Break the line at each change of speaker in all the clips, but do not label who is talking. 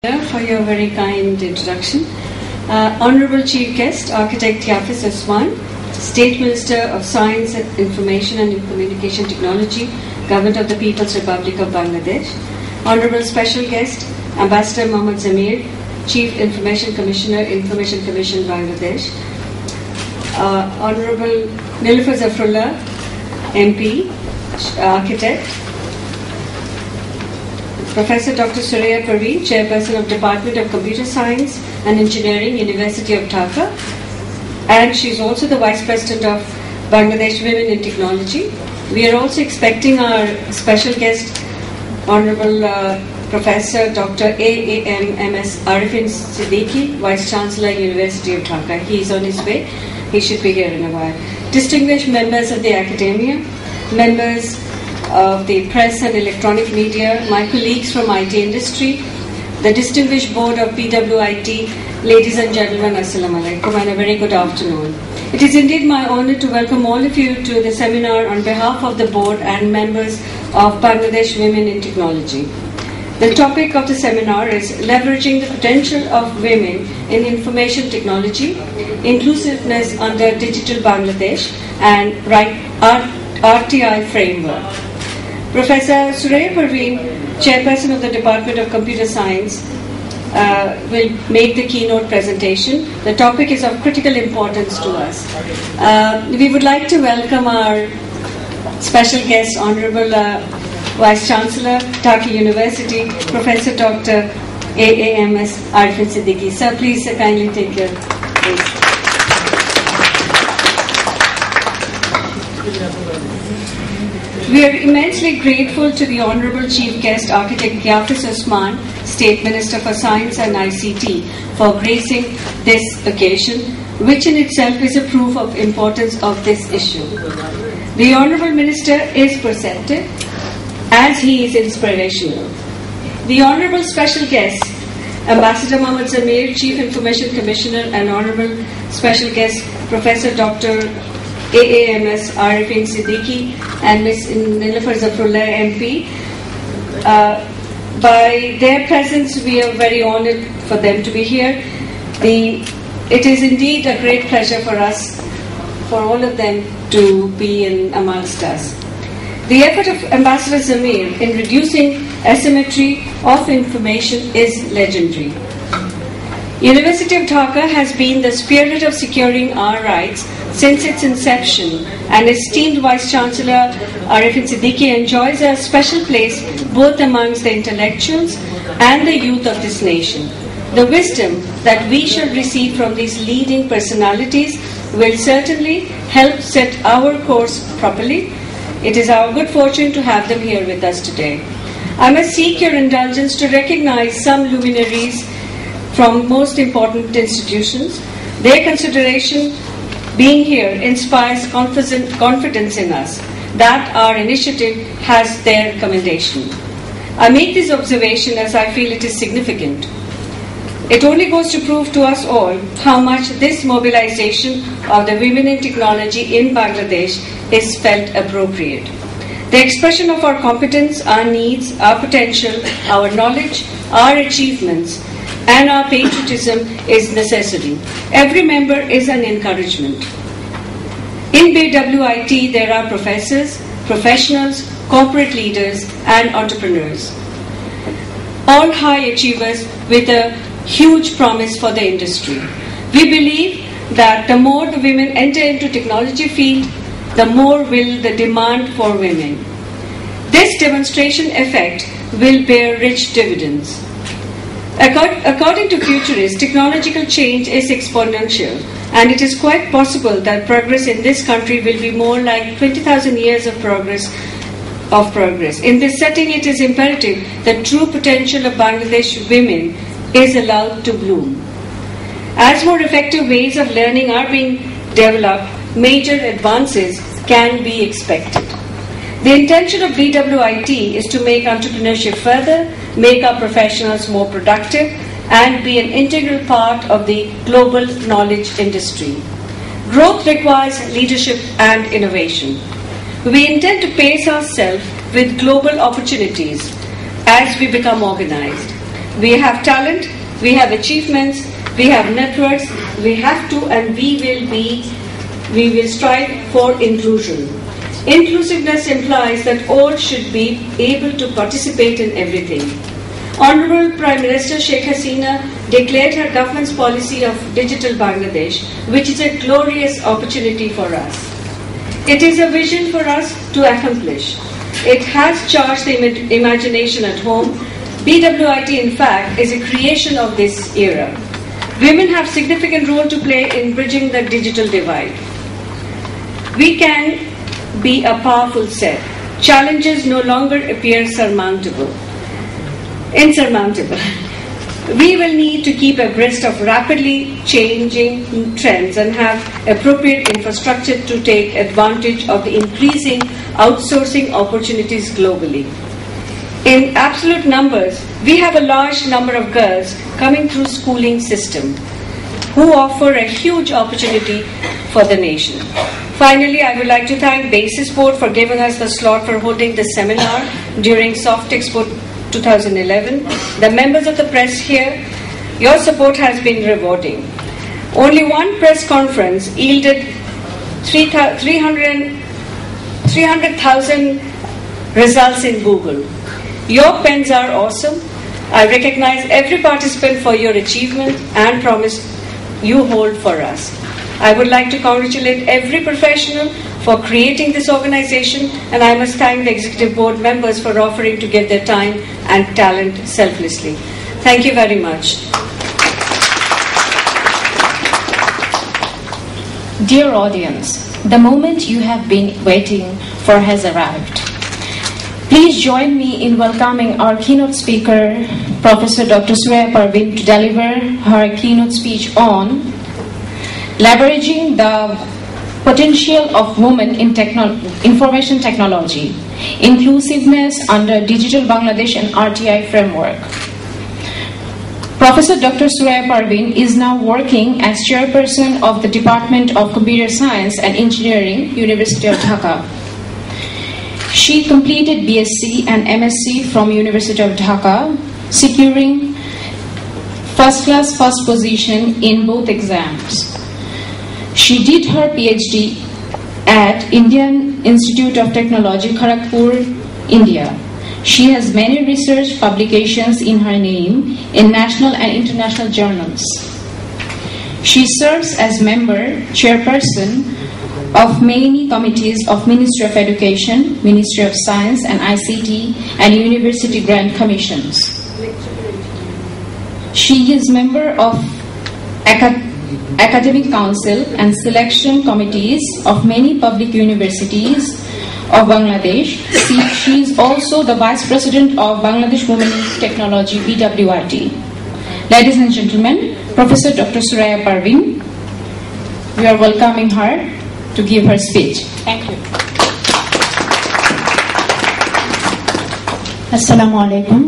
For your very kind introduction. Honorable Chief Guest, Architect Yafis Osman, State Minister of Science, Information and Communication Technology, Government of the People's Republic of Bangladesh. Honorable Special Guest, Ambassador Mohammad Zamir, Chief Information Commissioner, Information Commission, Bangladesh. Honorable Nilufar Zafrullah, MP, Architect. Professor Dr. Suraya Parveen, Chairperson of Department of Computer Science and Engineering, University of Dhaka. And she's also the Vice President of Bangladesh Women in Technology. We are also expecting our special guest, Honorable Professor Dr. A.A.M.M.S. Arifin Siddiqui, Vice Chancellor, University of Dhaka. He is on his way. He should be here in a while. Distinguished members of the academia, members of the press and electronic media, my colleagues from IT industry, the distinguished board of PWIT, ladies and gentlemen, Assalamu alaikum and a very good afternoon. It is indeed my honor to welcome all of you to the seminar on behalf of the board and members of Bangladesh Women in Technology. The topic of the seminar is leveraging the potential of women in information technology, inclusiveness under Digital Bangladesh and RTI framework. Professor Suraya Parveen, Chairperson of the Department of Computer Science, will make the keynote presentation. The topic is of critical importance to us. We would like to welcome our special guest, Honorable Vice Chancellor, Dhaka University, Professor Dr. A.A.M.S. Arifin Siddiqui. Sir, please kindly take your place. We are immensely grateful to the Honorable Chief Guest, Architect Yafis Osman, State Minister for Science and ICT, for gracing this occasion, which in itself is a proof of importance of this issue. The Honorable Minister is perceptive, as he is inspirational. The Honorable Special Guest, Ambassador Mohammad Zamir, Chief Information Commissioner, and Honorable Special Guest, Professor Dr. A.A.M.S. Arifin Siddiqui and Ms. Nilufar Zafrullah, MP. By their presence, we are very honored for them to be here. It is indeed a great pleasure for us, for all of them, to be amongst us. The effort of Ambassador Zamir in reducing asymmetry of information is legendary. University of Dhaka has been the spirit of securing our rights since its inception, and esteemed Vice Chancellor Arifin Siddiqui enjoys a special place both amongst the intellectuals and the youth of this nation. The wisdom that we shall receive from these leading personalities will certainly help set our course properly. It is our good fortune to have them here with us today. I must seek your indulgence to recognize some luminaries from most important institutions. Their consideration being here inspires confidence in us that our initiative has their commendation. I make this observation as I feel it is significant. It only goes to prove to us all how much this mobilization of the women in technology in Bangladesh is felt appropriate. The expression of our competence, our needs, our potential, our knowledge, our achievements, and our patriotism is necessary. Every member is an encouragement. In BWIT, there are professors, professionals, corporate leaders, and entrepreneurs. All high achievers with a huge promise for the industry. We believe that the more the women enter into technology field, the more will the demand for women. This demonstration effect will bear rich dividends. According to futurists, technological change is exponential, and it is quite possible that progress in this country will be more like 20,000 years of progress. In this setting, it is imperative that true potential of Bangladesh women is allowed to bloom. As more effective ways of learning are being developed, major advances can be expected. The intention of BWIT is to make entrepreneurship further, make our professionals more productive, and be an integral part of the global knowledge industry. Growth requires leadership and innovation. We intend to pace ourselves with global opportunities as we become organized. We have talent, we have achievements, we have networks, we have to and we will strive for inclusion. Inclusiveness implies that all should be able to participate in everything. Honorable Prime Minister Sheikh Hasina declared her government's policy of Digital Bangladesh, which is a glorious opportunity for us. It is a vision for us to accomplish. It has charged the imagination at home. BWIT, in fact, is a creation of this era. Women have significant role to play in bridging the digital divide. We can be a powerful set. Challenges no longer appear insurmountable. We will need to keep abreast of rapidly changing trends and have appropriate infrastructure to take advantage of the increasing outsourcing opportunities globally. In absolute numbers, we have a large number of girls coming through schooling system who offer a huge opportunity for the nation. Finally, I would like to thank BASIS Board for giving us the slot for holding this seminar during Soft Expo 2011. The members of the press here, your support has been rewarding. Only one press conference yielded 300,000 results in Google. Your pens are awesome. I recognize every participant for your achievement and promise you hold for us. I would like to congratulate every professional for creating this organization, and I must thank the executive board members for offering to give their time and talent selflessly. Thank you very much.
Dear audience, the moment you have been waiting for has arrived. Please join me in welcoming our keynote speaker, Professor Dr. Suraya Parveen, to deliver her keynote speech on leveraging the potential of women in information technology, inclusiveness under Digital Bangladesh and RTI framework. Professor Dr. Suraya Parveen is now working as chairperson of the Department of Computer Science and Engineering, University of Dhaka. She completed BSc and MSc from University of Dhaka, securing first position in both exams. She did her PhD at Indian Institute of Technology, Kharagpur, India. She has many research publications in her name in national and international journals. She serves as member, chairperson of many committees of Ministry of Education, Ministry of Science and ICT, and University Grant Commissions. She is member of Academic Council and selection committees of many public universities of Bangladesh. She is also the Vice President of Bangladesh Women in Technology, BWIT. Ladies and gentlemen, Professor Dr. Suraya Parveen, we are welcoming her to give her speech. Thank you.
Assalamu alaikum.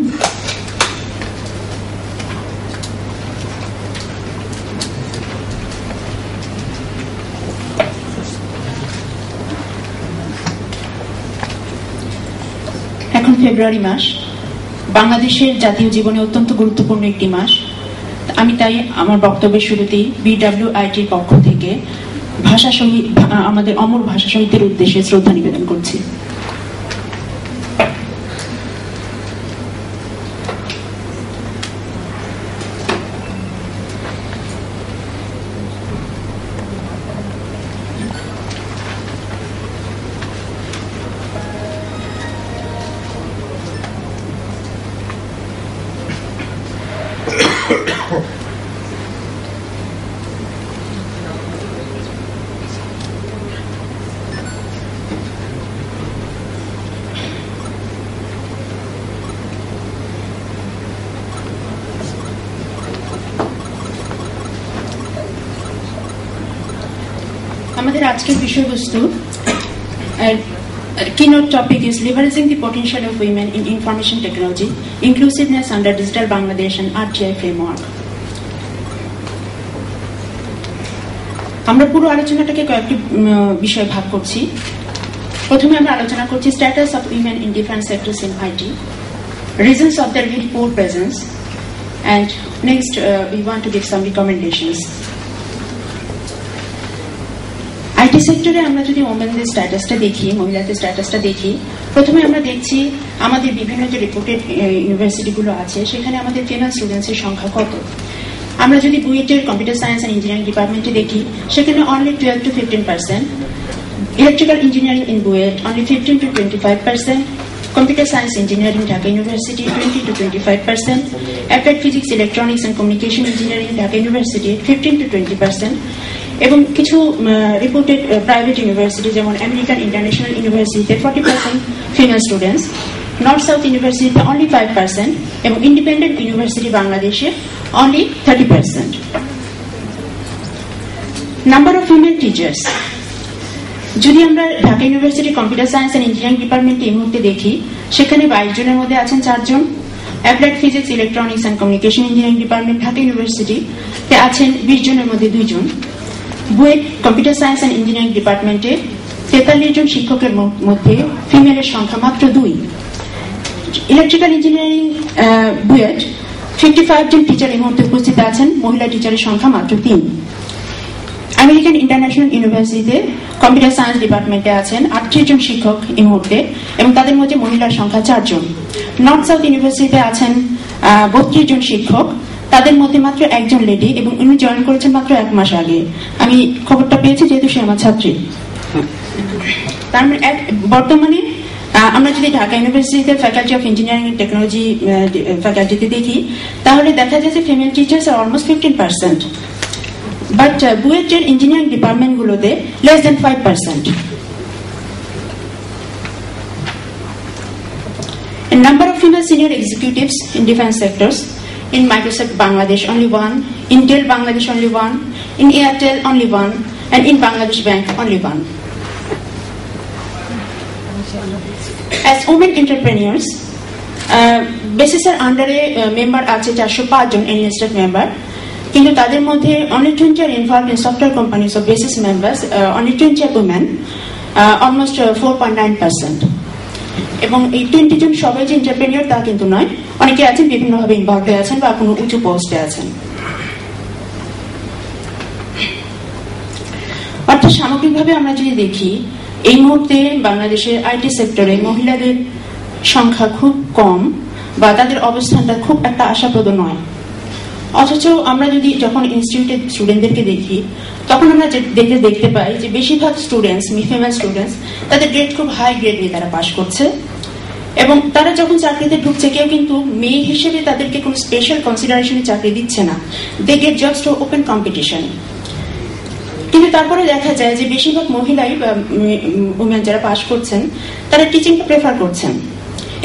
এখন ফেব্রুয়ারি মাস, বাংলাদেশের জাতীয় জীবনে অত্যন্ত গুরুত্বপূর্ণ একটি মাস। আমি তাই আমার বক্তব্যের শুরুতেই বিডব্লিউআইটির পক্ষ থেকে ভাষা শহীদ, আমাদের অমর ভাষা শহীদদের উদ্দেশ্যে শ্রদ্ধা নিবেদন করছি। আমাদের আজকের বিষয়বস্তু keynote topic is leveraging the potential of women in information technology, inclusiveness under Digital Bangladesh and RTI framework. আমরা পুরো আলোচনাটাকে কয়েকটি বিষয়ে ভাগ করছি। প্রথমে আমরা আলোচনা করছি status of women in different sectors in IT, reasons of there very poor presence, And next, we want to give some recommendations. IT সেক্টরে আমরা যদি ওমেনদের স্ট্যাটাসটা দেখি, মহিলাদের স্ট্যাটাসটা দেখি, প্রথমে আমরা দেখছি আমাদের বিভিন্ন যে রিপোর্টেড ইউনিভার্সিটিগুলো আছে সেখানে আমাদের ফিমেল স্টুডেন্টসের সংখ্যা কত। আমরা যদি বুয়েটের কম্পিউটার সায়েন্স অ্যান্ড ইঞ্জিনিয়ারিং ডিপার্টমেন্টে দেখি, সেখানে only 12 to 15%, electrical engineering in BUET only 15 to 25%, computer science engineering Dhaka university 20 to 25%, applied physics electronics and communication engineering Dhaka university 15 to 20%, এবং কিছু রিপোর্টেড প্রাইভেট ইউনিভার্সিটি যেমন আমেরিকান ইন্টারন্যাশনাল ইউনিভার্সিটিতে 40% ফিমেল স্টুডেন্টস, নর্থ সাউথ ইউনিভার্সিটিতে only 5%, এবং ইন্ডিপেন্ডেন্ট ইউনিভার্সিটি বাংলাদেশে only 30%. Number of female teachers, যদি আমরা Dhaka university computer science and engineering ডিপার্টমেন্টে এই মুহূর্তে দেখি, সেখানে 22 জনের মধ্যে আছেন 4 জন। Applied physics electronics and communication engineering department Dhaka ইউনিভার্সিটিতে আছেন 20 জনের মধ্যে 2 জন। BUET computer science and engineering ডিপার্টমেন্টে 43 জন শিক্ষকের মধ্যে ফিমেলের সংখ্যা মাত্র 2। ইলেকট্রিক্যাল ইঞ্জিনিয়ারিং বুয়েট 55 জন টিচার এই মুহূর্তে উপস্থিত আছেন, মহিলা টিচারের সংখ্যা মাত্র 3। আমেরিকান ইন্টারন্যাশনাল ইউনিভার্সিটিতে কম্পিউটার সায়েন্স ডিপার্টমেন্টে আছেন 38 জন শিক্ষক এই মুহূর্তে, এবং তাদের মধ্যে মহিলার সংখ্যা 4 জন। নর্থ সাউথ ইউনিভার্সিটিতে আছেন 32 জন শিক্ষক, তাদের মধ্যে মাত্র 1 জন লেডি, এবং উনি জয়েন করেছেন মাত্র 1 মাস আগে। আমি খবরটা পেয়েছি যেহেতু সে আমার ছাত্রী। তার মানে বর্তমানে আমরা যদি ঢাকা ইউনিভার্সিটিতে faculty of engineering and technology ফ্যাকাল্টিতে দেখি, তাহলে দেখা যায় যে female teachers are almost 15%, but বুয়েটের ইঞ্জিনিয়ারিং ডিপার্টমেন্টগুলোতে less than 5%. A number of female senior executives in defense sectors: in Microsoft Bangladesh only 1, in Dell Bangladesh only 1, in Airtel only 1, and in Bangladesh Bank only 1. As women entrepreneurs, BSSর আন্ডারে member আছে 405 জন enlisted member, কিন্তু তাদের মধ্যে only 20 are involved in software companies of BSS members, only 20 are women, almost 4.9%. এবং এই 20 জন সবাই যে entrepreneur তা কিন্তু নয়, অনেকে আছেন বিভিন্নভাবে ইনভলভ হয়ে আছেন বা কোনো উঁচু পোস্টে আছেন। অর্থাৎ সামগ্রিকভাবে আমরা যদি দেখি, এই মুহূর্তে বাংলাদেশের আইটি সেক্টরে মহিলাদের সংখ্যা খুব কম বা তাদের অবস্থানটা খুব একটা আশাপ্রদ নয়। অথচ আমরা যদি যখন ইনস্টিটিউটের স্টুডেন্টদেরকে দেখি, তখন আমরা দেখতে পাই যে বেশিরভাগ স্টুডেন্টস, ফিমেল স্টুডেন্টস, তাদের গ্রেড খুব হাই গ্রেড নিয়ে তারা পাশ করছে, এবং তারা যখন চাকরিতে ঢুকছে কেউ কিন্তু মেয়ে হিসেবে তাদেরকে কোনো স্পেশাল কনসিডারেশনে চাকরি দিচ্ছে না, they get just open competition. কিন্তু তারপরে দেখা যায় যে বেশিরভাগ মহিলাই বা উমেন যারা পাশ করছেন তারা টিচিংকে প্রেফার করছেন,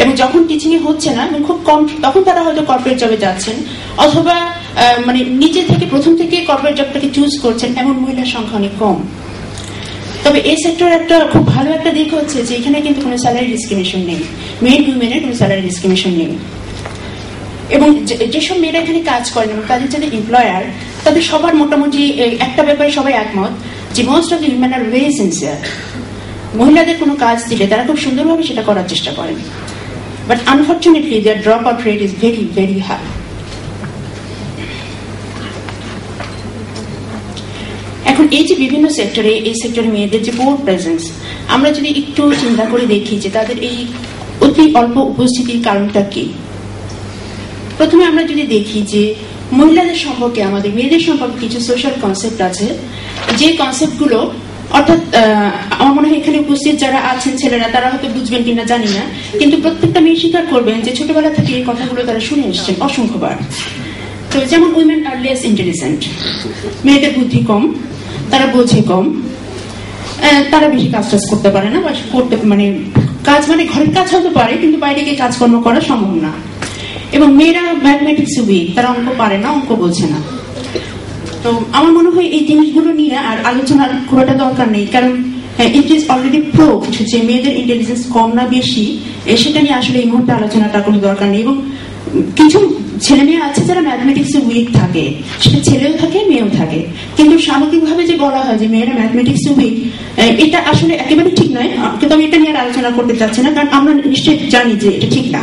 এবং যখন টিচিং এ হচ্ছে না খুব কম, তখন তারা হয়তো কর্পোরেট জবে যাচ্ছেন, অথবা মানে নিজে থেকে প্রথম থেকে কর্পোরেট জবটাকে চুজ করছেন, এমন মহিলার সংখ্যা অনেক কম। তবে এই সেক্টরের একটা খুব ভালো একটা দিক হচ্ছে যে এখানে কিন্তু কোনো স্যালারি ডিসক্রিমিনেশন নেই, মেল উইমেনের কোনো স্যালারি ডিসক্রিমিনেশন নেই। এবং যেসব মেয়েরা এখানে কাজ করেন এবং তাদের যাদের এমপ্লয়ার, তাদের সবার মোটামুটি একটা ব্যাপারে সবাই একমত যে most of the women are very sincere. মহিলাদের কোনো কাজ দিলে তারা খুব সুন্দরভাবে সেটা করার চেষ্টা করেন, but unfortunately their drop out rate is very very high. এখন এই যে বিভিন্ন সেক্টরে, এই সেক্টরে মেয়েদের যে পোর প্রেজেন্স, আমরা যদি একটু চিন্তা করে দেখি যে তাদের এই অতি অল্প উপস্থিতির কারণটা কি। প্রথমে আমরা যদি দেখি যে মহিলাদের সম্পর্কে, আমাদের মেয়েদের সম্পর্কে কিছু সোশ্যাল কনসেপ্ট আছে, যে কনসেপ্টগুলো অর্থাৎ আমার মনে হয় এখানে উপস্থিত যারা আছেন ছেলেরা তারা হয়তো বুঝবেন কিনা জানি না, কিন্তু প্রত্যেকটা মেয়ে স্বীকার করবেন যে ছোটবেলা থেকে এই কথাগুলো তারা শুনে এসছেন অসংখ্যবার। তো যেমন উইমেন আর লেস ইন্টেলিজেন্ট, মেয়েদের বুদ্ধি কম, তারা বোঝে কম, তারা বেশি কাজ টাজ করতে পারে না, বা করতে মানে কাজ মানে ঘরের কাজ হতে পারে কিন্তু বাইরে গিয়ে কাজকর্ম করা সম্ভব না। এবং মেয়েরা ম্যাথমেটিক্স উইক, তারা অঙ্ক পারে না, অঙ্ক বোঝে না। তো আমার মনে হয় এই জিনিসগুলো নিয়ে আর আলোচনার খুব একটা দরকার নেই, কারণ ইট ইজ অলরেডি প্রুভড যে মেয়েদের ইন্টেলিজেন্স কম না বেশি, সেটা নিয়ে আসলে এই মুহূর্তে আলোচনাটা কোনো দরকার নেই। এবং কিছু ছেলে মেয়ে আছে যারা ম্যাথমেটিক্সে উইক থাকে, সেটা ছেলেও থাকে মেয়েও থাকে, কিন্তু সামগ্রিকভাবে যে বলা হয় যে মেয়েরা ম্যাথমেটিক্সে উইক, এটা আসলে একেবারে ঠিক নয়। কিন্তু আমি এটা নিয়ে আর আলোচনা করতে চাচ্ছি না, কারণ আমরা নিশ্চয়ই জানি যে এটা ঠিক না।